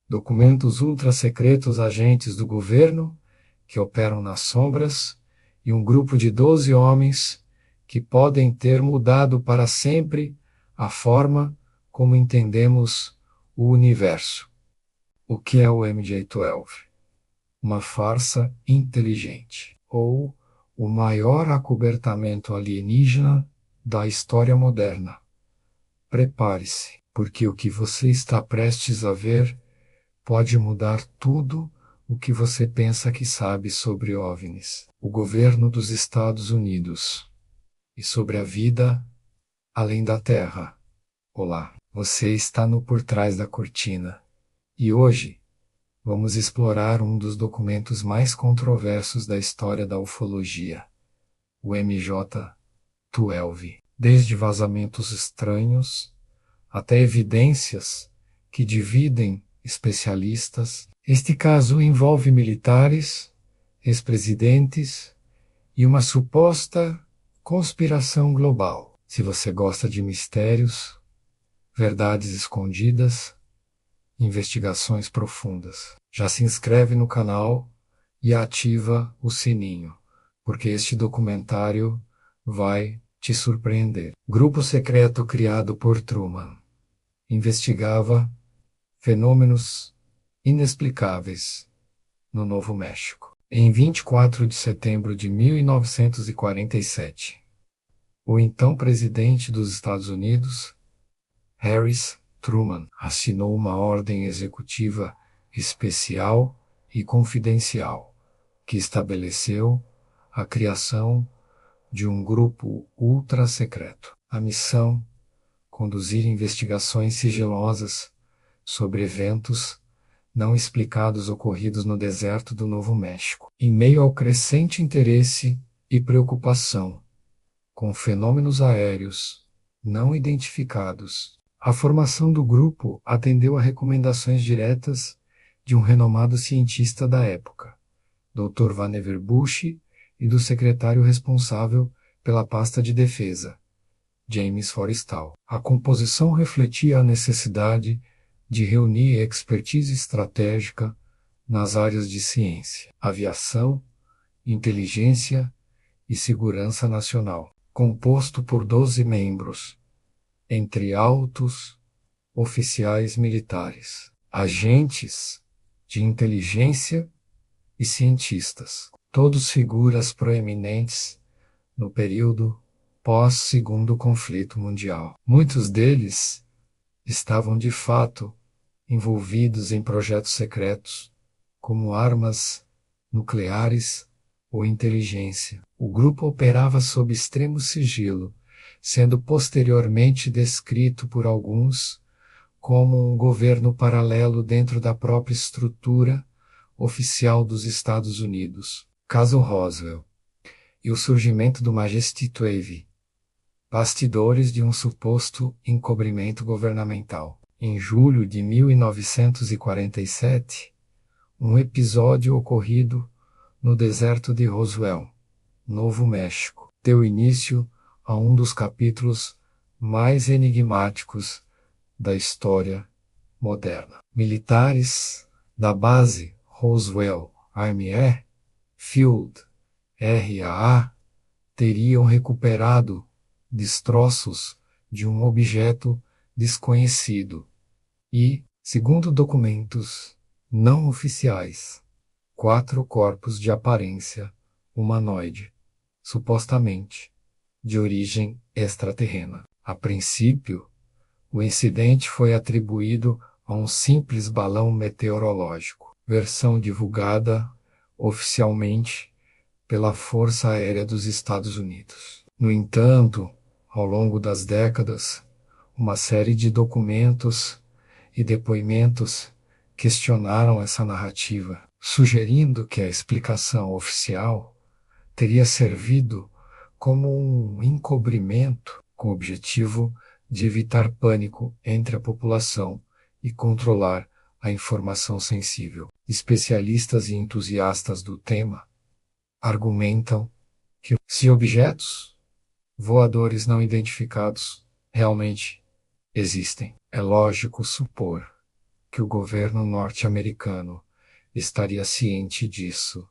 documentos ultra-secretos agentes do governo que operam nas sombras e um grupo de 12 homens que podem ter mudado para sempre a forma como entendemos o universo. O que é o MJ-12? Uma farsa inteligente, ou o maior acobertamento alienígena da história moderna. Prepare-se, porque o que você está prestes a ver pode mudar tudo o que você pensa que sabe sobre OVNIs, o governo dos Estados Unidos e sobre a vida além da Terra. Olá, você está no Por Trás da Cortina e hoje vamos explorar um dos documentos mais controversos da história da ufologia, o MJ-12. Desde vazamentos estranhos até evidências que dividem especialistas, este caso envolve militares, ex-presidentes e uma suposta conspiração global. Se você gosta de mistérios, verdades escondidas, investigações profundas, já se inscreve no canal e ativa o sininho, porque este documentário vai te surpreender. Grupo secreto criado por Truman investigava fenômenos inexplicáveis no Novo México. Em 24 de setembro de 1947, o então presidente dos Estados Unidos, Harry Truman, assinou uma ordem executiva especial e confidencial que estabeleceu a criação de um grupo ultra secreto. A missão: conduzir investigações sigilosas sobre eventos não explicados ocorridos no deserto do Novo México. Em meio ao crescente interesse e preocupação com fenômenos aéreos não identificados, a formação do grupo atendeu a recomendações diretas de um renomado cientista da época, Dr. Vannevar Bush, e do secretário responsável pela pasta de defesa, James Forrestal. A composição refletia a necessidade de reunir expertise estratégica nas áreas de ciência, aviação, inteligência e segurança nacional, composto por 12 membros, entre altos oficiais militares, agentes de inteligência e cientistas, todos figuras proeminentes no período pós-Segundo Conflito Mundial. Muitos deles estavam de fato envolvidos em projetos secretos, como armas nucleares ou inteligência. O grupo operava sob extremo sigilo, sendo posteriormente descrito por alguns como um governo paralelo dentro da própria estrutura oficial dos Estados Unidos. Caso Roswell e o surgimento do Majesty 12, bastidores de um suposto encobrimento governamental. Em julho de 1947, um episódio ocorrido no deserto de Roswell, Novo México, deu início a um dos capítulos mais enigmáticos da história moderna. Militares da base Roswell Army Air Field, RAA, teriam recuperado destroços de um objeto desconhecido e, segundo documentos não oficiais, 4 corpos de aparência humanoide, supostamente de origem extraterrena. A princípio, o incidente foi atribuído a um simples balão meteorológico, versão divulgada oficialmente pela Força Aérea dos Estados Unidos. No entanto, ao longo das décadas, uma série de documentos e depoimentos questionaram essa narrativa, sugerindo que a explicação oficial teria servido como um encobrimento com o objetivo de evitar pânico entre a população e controlar a informação sensível. Especialistas e entusiastas do tema argumentam que, se objetos voadores não identificados realmente existem, é lógico supor que o governo norte-americano estaria ciente disso,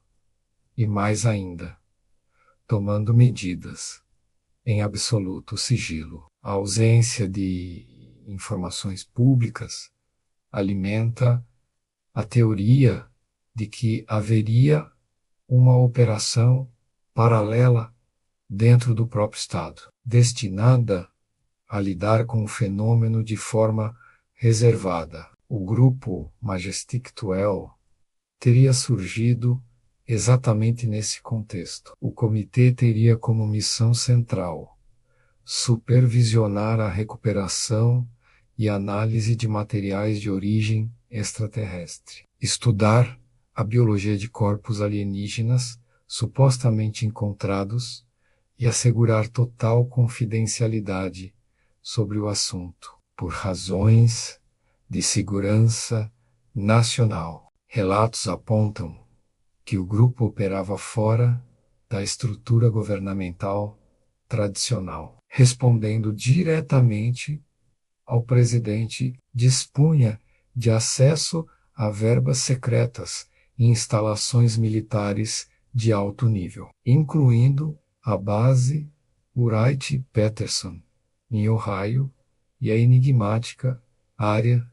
e mais ainda, tomando medidas em absoluto sigilo. A ausência de informações públicas alimenta a teoria de que haveria uma operação paralela dentro do próprio Estado, destinada a lidar com o fenômeno de forma reservada. O grupo Majestic 12 teria surgido exatamente nesse contexto. O comitê teria como missão central supervisionar a recuperação e análise de materiais de origem extraterrestre, estudar a biologia de corpos alienígenas supostamente encontrados e assegurar total confidencialidade sobre o assunto, por razões de segurança nacional. Relatos apontam que o grupo operava fora da estrutura governamental tradicional, respondendo diretamente ao presidente, dispunha de acesso a verbas secretas e instalações militares de alto nível, incluindo a base Wright-Patterson, em Ohio, e a enigmática Área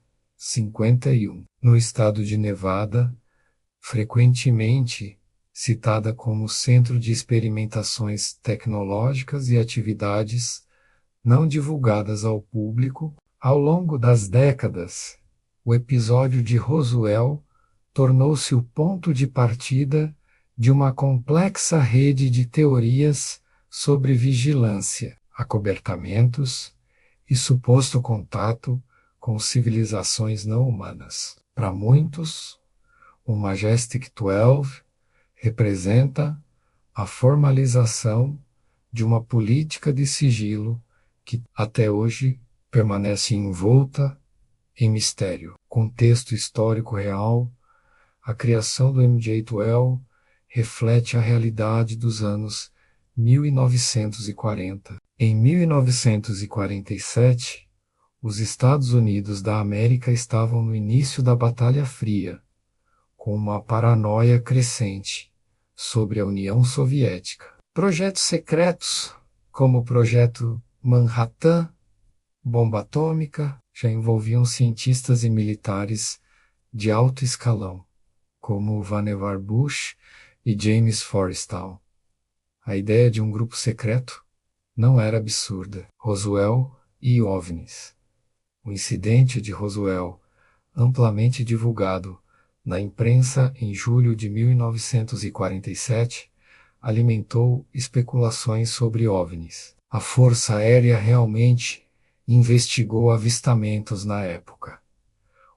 51, no estado de Nevada, frequentemente citada como centro de experimentações tecnológicas e atividades não divulgadas ao público. Ao longo das décadas, o episódio de Roswell tornou-se o ponto de partida de uma complexa rede de teorias sobre vigilância, acobertamentos e suposto contato com civilizações não humanas. Para muitos, o Majestic 12 representa a formalização de uma política de sigilo que até hoje permanece envolta em mistério. Contexto histórico real, a criação do MJ-12 reflete a realidade dos anos 1940. Em 1947, os Estados Unidos da América estavam no início da Batalha Fria, com uma paranoia crescente sobre a União Soviética. Projetos secretos, como o Projeto Manhattan, bomba atômica, já envolviam cientistas e militares de alto escalão, como Vannevar Bush e James Forrestal. A ideia de um grupo secreto não era absurda. Roswell e OVNIs. O incidente de Roswell, amplamente divulgado na imprensa em julho de 1947, alimentou especulações sobre OVNIs. A Força Aérea realmente investigou avistamentos na época,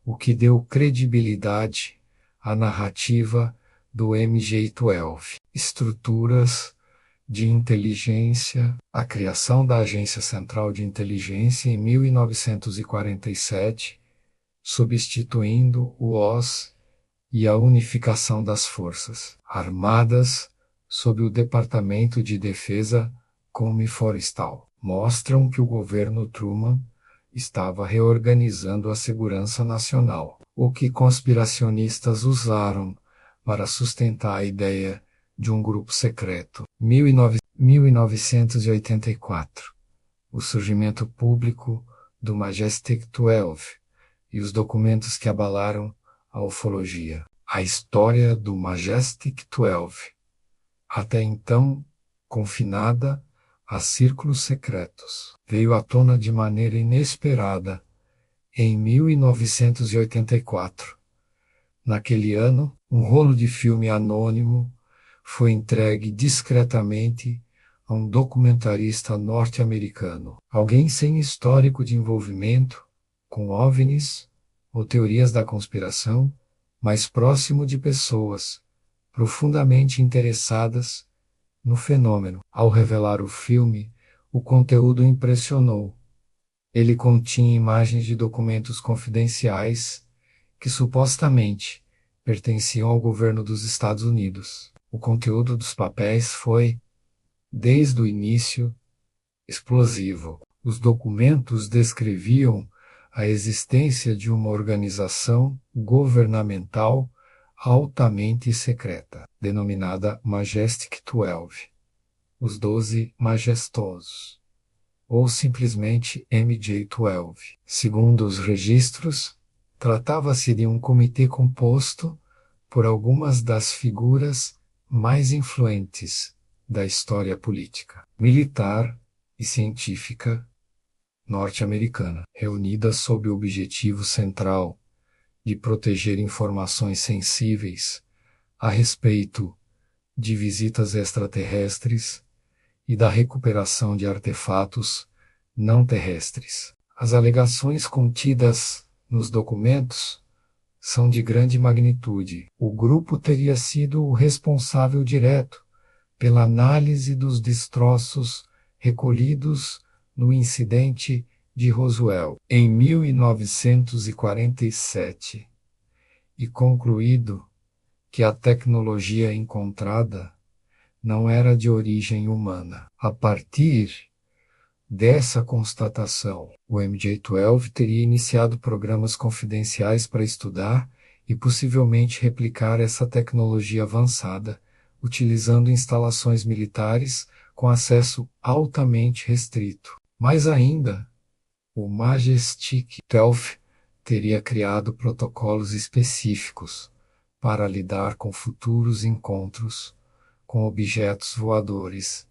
o que deu credibilidade à narrativa do MJ-12. Estruturas de inteligência, a criação da Agência Central de Inteligência em 1947, substituindo o OSS, e a unificação das forças armadas sob o Departamento de Defesa Come Forrestal mostram que o governo Truman estava reorganizando a segurança nacional, o que conspiracionistas usaram para sustentar a ideia de um grupo secreto. 1984, o surgimento público do Majestic 12 e os documentos que abalaram a ufologia. A história do Majestic 12, até então confinada a círculos secretos, veio à tona de maneira inesperada em 1984. Naquele ano, um rolo de filme anônimo foi entregue discretamente a um documentarista norte-americano, alguém sem histórico de envolvimento com OVNIs ou teorias da conspiração, mas próximo de pessoas profundamente interessadas no fenômeno. Ao revelar o filme, o conteúdo impressionou. Ele continha imagens de documentos confidenciais que supostamente pertenciam ao governo dos Estados Unidos. O conteúdo dos papéis foi, desde o início, explosivo. Os documentos descreviam a existência de uma organização governamental altamente secreta, denominada Majestic 12, os 12 Majestosos, ou simplesmente MJ-12. Segundo os registros, tratava-se de um comitê composto por algumas das figuras mais influentes da história política, militar e científica norte-americana, reunidas sob o objetivo central de proteger informações sensíveis a respeito de visitas extraterrestres e da recuperação de artefatos não terrestres. As alegações contidas nos documentos são de grande magnitude. O grupo teria sido o responsável direto pela análise dos destroços recolhidos no incidente de Roswell em 1947 e concluído que a tecnologia encontrada não era de origem humana. A partir dessa constatação, o MJ-12 teria iniciado programas confidenciais para estudar e possivelmente replicar essa tecnologia avançada, utilizando instalações militares com acesso altamente restrito. Mais ainda, o Majestic 12 teria criado protocolos específicos para lidar com futuros encontros com objetos voadores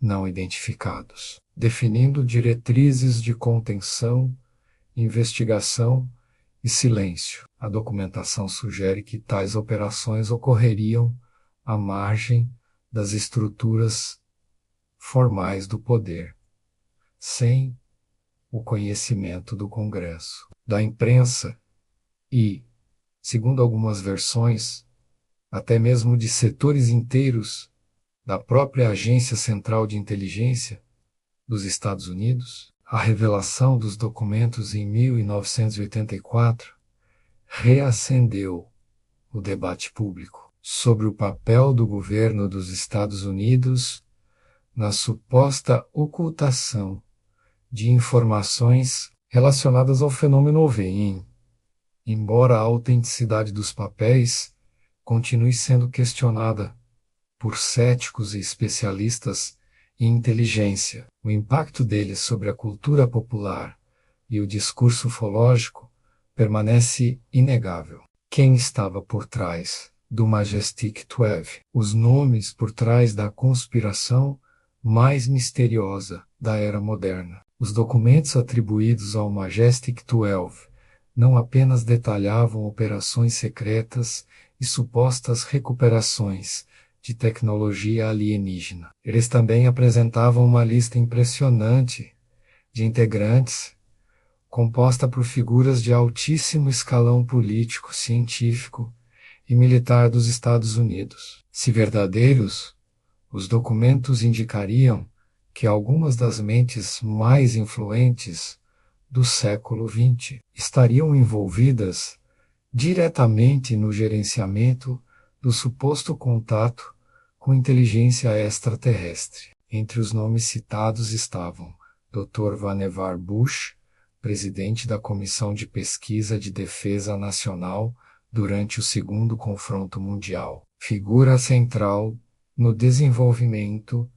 não identificados, definindo diretrizes de contenção, investigação e silêncio. A documentação sugere que tais operações ocorreriam à margem das estruturas formais do poder, sem o conhecimento do Congresso, da imprensa e, segundo algumas versões, até mesmo de setores inteiros da própria Agência Central de Inteligência dos Estados Unidos. A revelação dos documentos em 1984 reacendeu o debate público sobre o papel do governo dos Estados Unidos na suposta ocultação de informações relacionadas ao fenômeno OVNI, embora a autenticidade dos papéis continue sendo questionada por céticos e especialistas em inteligência. O impacto deles sobre a cultura popular e o discurso ufológico permanece inegável. Quem estava por trás do Majestic 12? Os nomes por trás da conspiração mais misteriosa da era moderna. Os documentos atribuídos ao Majestic 12 não apenas detalhavam operações secretas e supostas recuperações de tecnologia alienígena. Eles também apresentavam uma lista impressionante de integrantes, composta por figuras de altíssimo escalão político, científico e militar dos Estados Unidos. Se verdadeiros, os documentos indicariam que algumas das mentes mais influentes do século XX estariam envolvidas diretamente no gerenciamento do suposto contato com inteligência extraterrestre. Entre os nomes citados estavam Dr. Vannevar Bush, presidente da Comissão de Pesquisa de Defesa Nacional durante o Segundo Confronto Mundial, figura central no desenvolvimento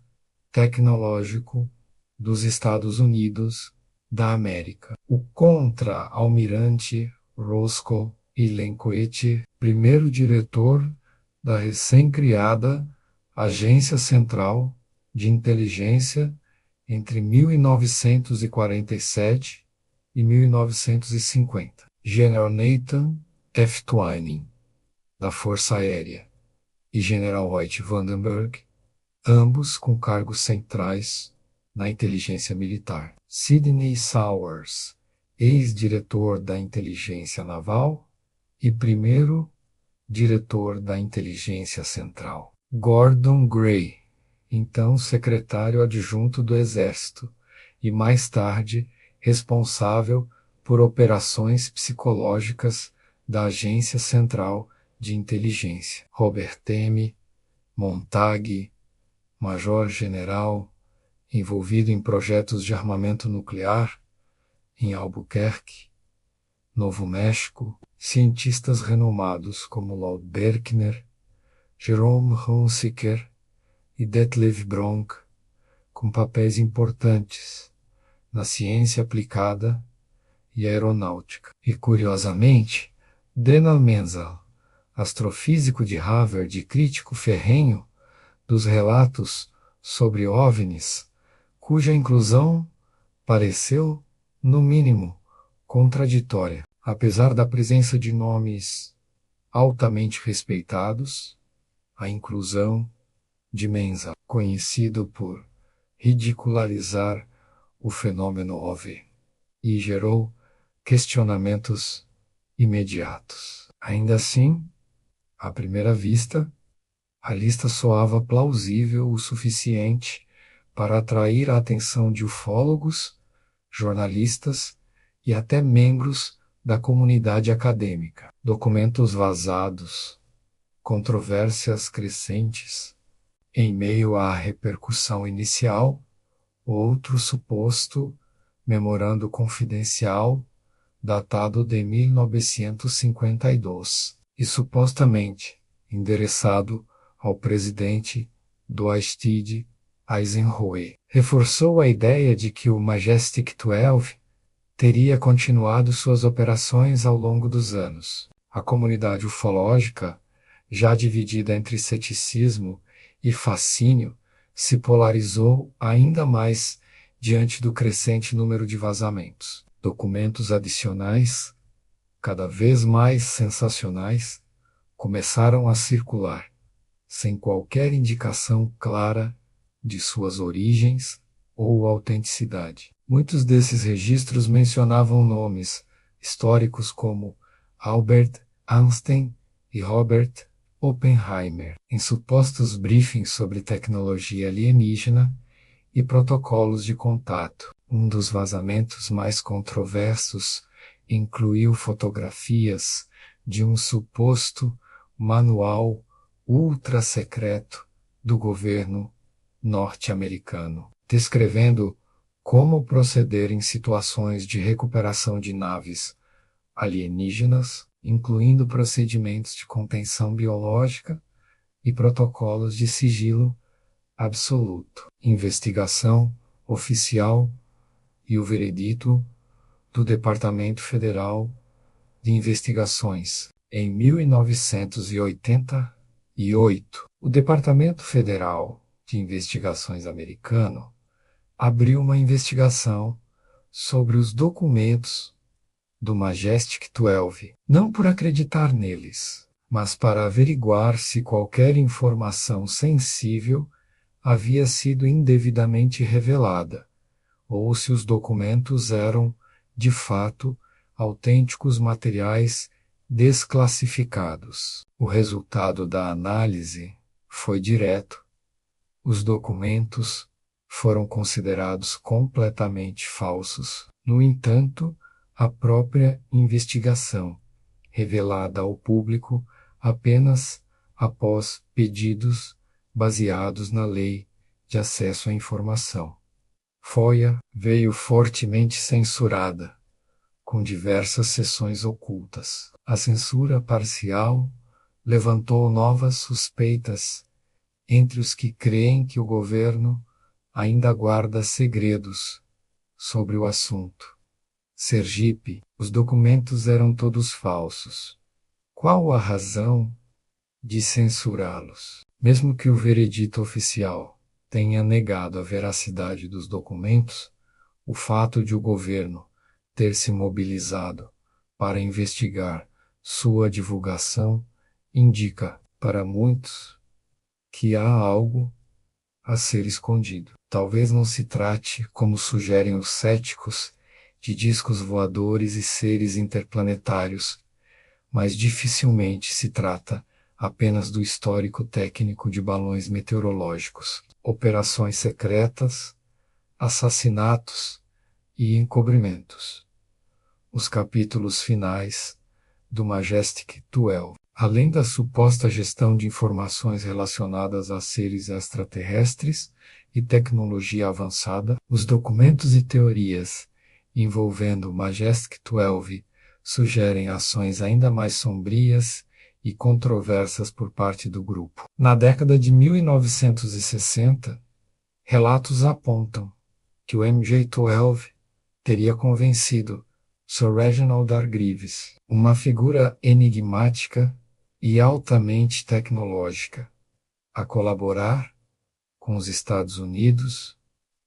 tecnológico dos Estados Unidos da América. O contra-almirante Roscoe Ilencoet, primeiro diretor da recém-criada Agência Central de Inteligência entre 1947 e 1950. General Nathan F. Twining, da Força Aérea, e General Hoyt Vandenberg, ambos com cargos centrais na inteligência militar. Sidney Sowers, ex-diretor da Inteligência Naval e primeiro diretor da Inteligência Central. Gordon Gray, então secretário adjunto do Exército e mais tarde responsável por operações psicológicas da Agência Central de Inteligência. Robert M. Montag, major-general, envolvido em projetos de armamento nuclear em Albuquerque, Novo México, cientistas renomados como Lord Berkner, Jerome Hunziker e Detlev Bronk, com papéis importantes na ciência aplicada e aeronáutica. E, curiosamente, Donald Menzel, astrofísico de Harvard e crítico ferrenho dos relatos sobre OVNIs, cuja inclusão pareceu, no mínimo, contraditória. Apesar da presença de nomes altamente respeitados, a inclusão de Menzel, conhecido por ridicularizar o fenômeno OVNI, e gerou questionamentos imediatos. Ainda assim, à primeira vista, a lista soava plausível o suficiente para atrair a atenção de ufólogos, jornalistas e até membros da comunidade acadêmica. Documentos vazados, controvérsias crescentes. Em meio à repercussão inicial, outro suposto memorando confidencial datado de 1952 e supostamente endereçado ao presidente Dwight Eisenhower, reforçou a ideia de que o Majestic 12 teria continuado suas operações ao longo dos anos. A comunidade ufológica, já dividida entre ceticismo e fascínio, se polarizou ainda mais diante do crescente número de vazamentos. Documentos adicionais, cada vez mais sensacionais, começaram a circular, sem qualquer indicação clara de suas origens ou autenticidade. Muitos desses registros mencionavam nomes históricos como Albert Einstein e Robert Oppenheimer, em supostos briefings sobre tecnologia alienígena e protocolos de contato. Um dos vazamentos mais controversos incluiu fotografias de um suposto manual ultra secreto do governo norte-americano, descrevendo como proceder em situações de recuperação de naves alienígenas, incluindo procedimentos de contenção biológica e protocolos de sigilo absoluto. Investigação oficial e o veredito do Departamento Federal de Investigações. Em 1988, o Departamento Federal de Investigações americano abriu uma investigação sobre os documentos do Majestic 12, não por acreditar neles, mas para averiguar se qualquer informação sensível havia sido indevidamente revelada, ou se os documentos eram, de fato, autênticos materiais desclassificados. O resultado da análise foi direto. Os documentos foram considerados completamente falsos. No entanto, a própria investigação, revelada ao público apenas após pedidos baseados na Lei de Acesso à Informação, FOIA, veio fortemente censurada, com diversas seções ocultas. A censura parcial levantou novas suspeitas entre os que creem que o governo ainda guarda segredos sobre o assunto. Sergipe, os documentos eram todos falsos. Qual a razão de censurá-los? Mesmo que o veredito oficial tenha negado a veracidade dos documentos, o fato de o governo ter se mobilizado para investigar sua divulgação indica, para muitos, que há algo a ser escondido. Talvez não se trate, como sugerem os céticos, de discos voadores e seres interplanetários, mas dificilmente se trata apenas do histórico técnico de balões meteorológicos, operações secretas, assassinatos e encobrimentos. Os capítulos finais do Majestic 12. Além da suposta gestão de informações relacionadas a seres extraterrestres e tecnologia avançada, os documentos e teorias envolvendo o Majestic 12 sugerem ações ainda mais sombrias e controversas por parte do grupo. Na década de 1960, relatos apontam que o MJ-12 teria convencido Sir Reginald Hargreaves, uma figura enigmática e altamente tecnológica, a colaborar com os Estados Unidos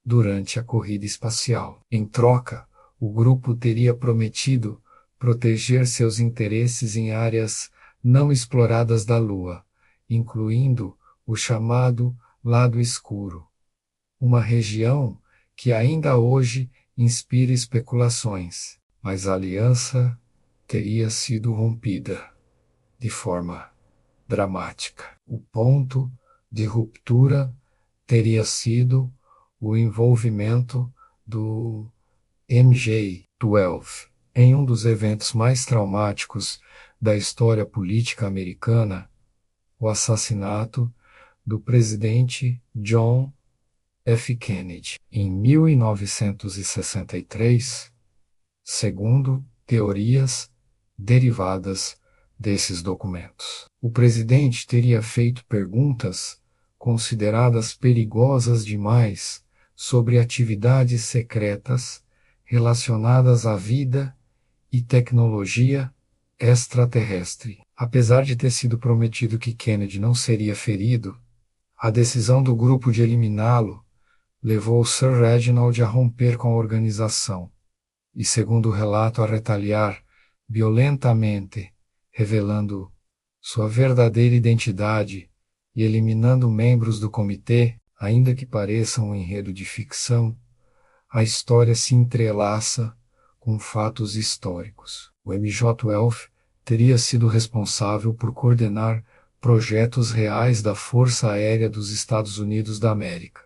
durante a corrida espacial. Em troca, o grupo teria prometido proteger seus interesses em áreas não exploradas da Lua, incluindo o chamado Lado Escuro, uma região que ainda hoje inspira especulações, mas a aliança teria sido rompida de forma dramática. O ponto de ruptura teria sido o envolvimento do MJ-12 em um dos eventos mais traumáticos da história política americana, o assassinato do presidente John F. Kennedy, em 1963, segundo teorias derivadas desses documentos. O presidente teria feito perguntas consideradas perigosas demais sobre atividades secretas relacionadas à vida e tecnologia extraterrestre. Apesar de ter sido prometido que Kennedy não seria ferido, a decisão do grupo de eliminá-lo levou Sir Reginald a romper com a organização e, segundo o relato, a retaliar violentamente, revelando sua verdadeira identidade e eliminando membros do comitê. Ainda que pareça um enredo de ficção, a história se entrelaça com fatos históricos. O MJ-12 teria sido responsável por coordenar projetos reais da Força Aérea dos Estados Unidos da América,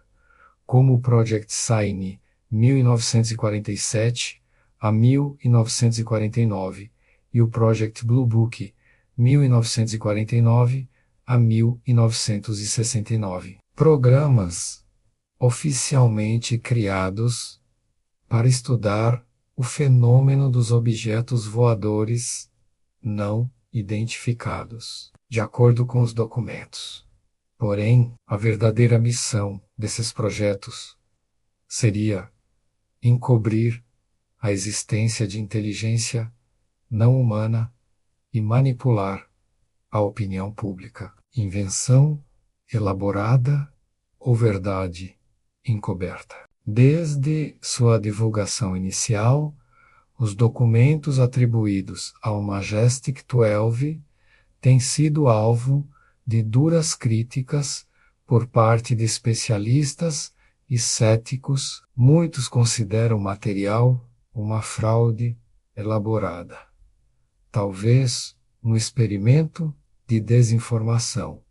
como o Project Sign 1947 a 1949 e o Project Blue Book 1949 a 1969. Programas oficialmente criados para estudar o fenômeno dos objetos voadores não identificados, de acordo com os documentos. Porém, a verdadeira missão desses projetos seria encobrir a existência de inteligência não humana e manipular a opinião pública. Invenção elaborada ou verdade encoberta. Desde sua divulgação inicial, os documentos atribuídos ao Majestic 12 têm sido alvo de duras críticas por parte de especialistas e céticos. Muitos consideram o material uma fraude elaborada, talvez um experimento de desinformação,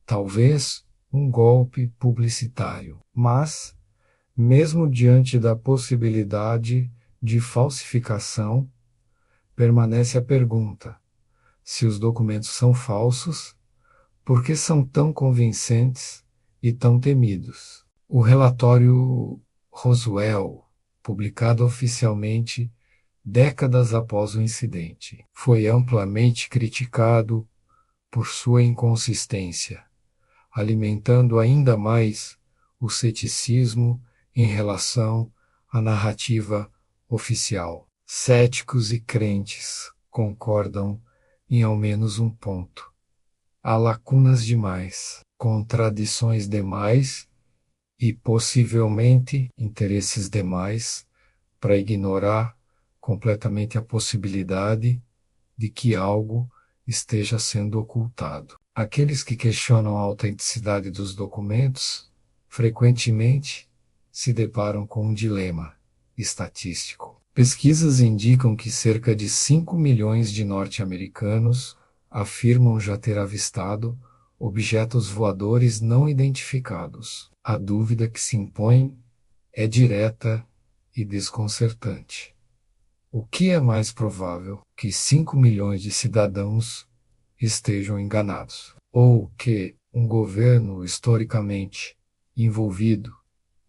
talvez um golpe publicitário. Mas, mesmo diante da possibilidade de falsificação, permanece a pergunta: se os documentos são falsos, por que são tão convincentes e tão temidos? O relatório Roswell, publicado oficialmente décadas após o incidente, foi amplamente criticado por sua inconsistência, alimentando ainda mais o ceticismo em relação à narrativa oficial. Céticos e crentes concordam em ao menos um ponto: há lacunas demais, contradições demais e possivelmente interesses demais para ignorar completamente a possibilidade de que algo esteja sendo ocultado. Aqueles que questionam a autenticidade dos documentos frequentemente se deparam com um dilema estatístico. Pesquisas indicam que cerca de 5 milhões de norte-americanos afirmam já ter avistado objetos voadores não identificados. A dúvida que se impõe é direta e desconcertante. O que é mais provável? Que 5 milhões de cidadãos estejam enganados, ou que um governo historicamente envolvido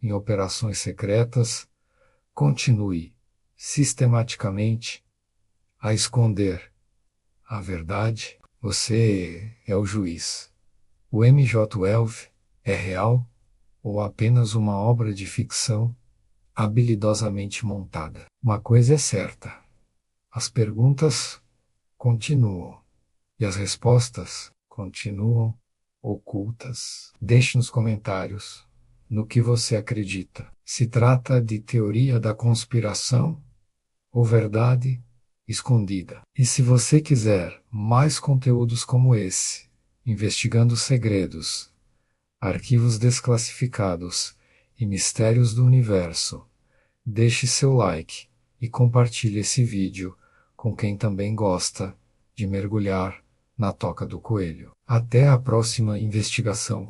em operações secretas continue sistematicamente a esconder a verdade? Você é o juiz. O MJ-12 é real ou apenas uma obra de ficção habilidosamente montada? Uma coisa é certa: as perguntas continuam e as respostas continuam ocultas. Deixe nos comentários no que você acredita. Se trata de teoria da conspiração ou verdade escondida? E se você quiser mais conteúdos como esse, investigando segredos, arquivos desclassificados e mistérios do universo, deixe seu like e compartilhe esse vídeo com quem também gosta de mergulhar na toca do coelho. Até a próxima investigação.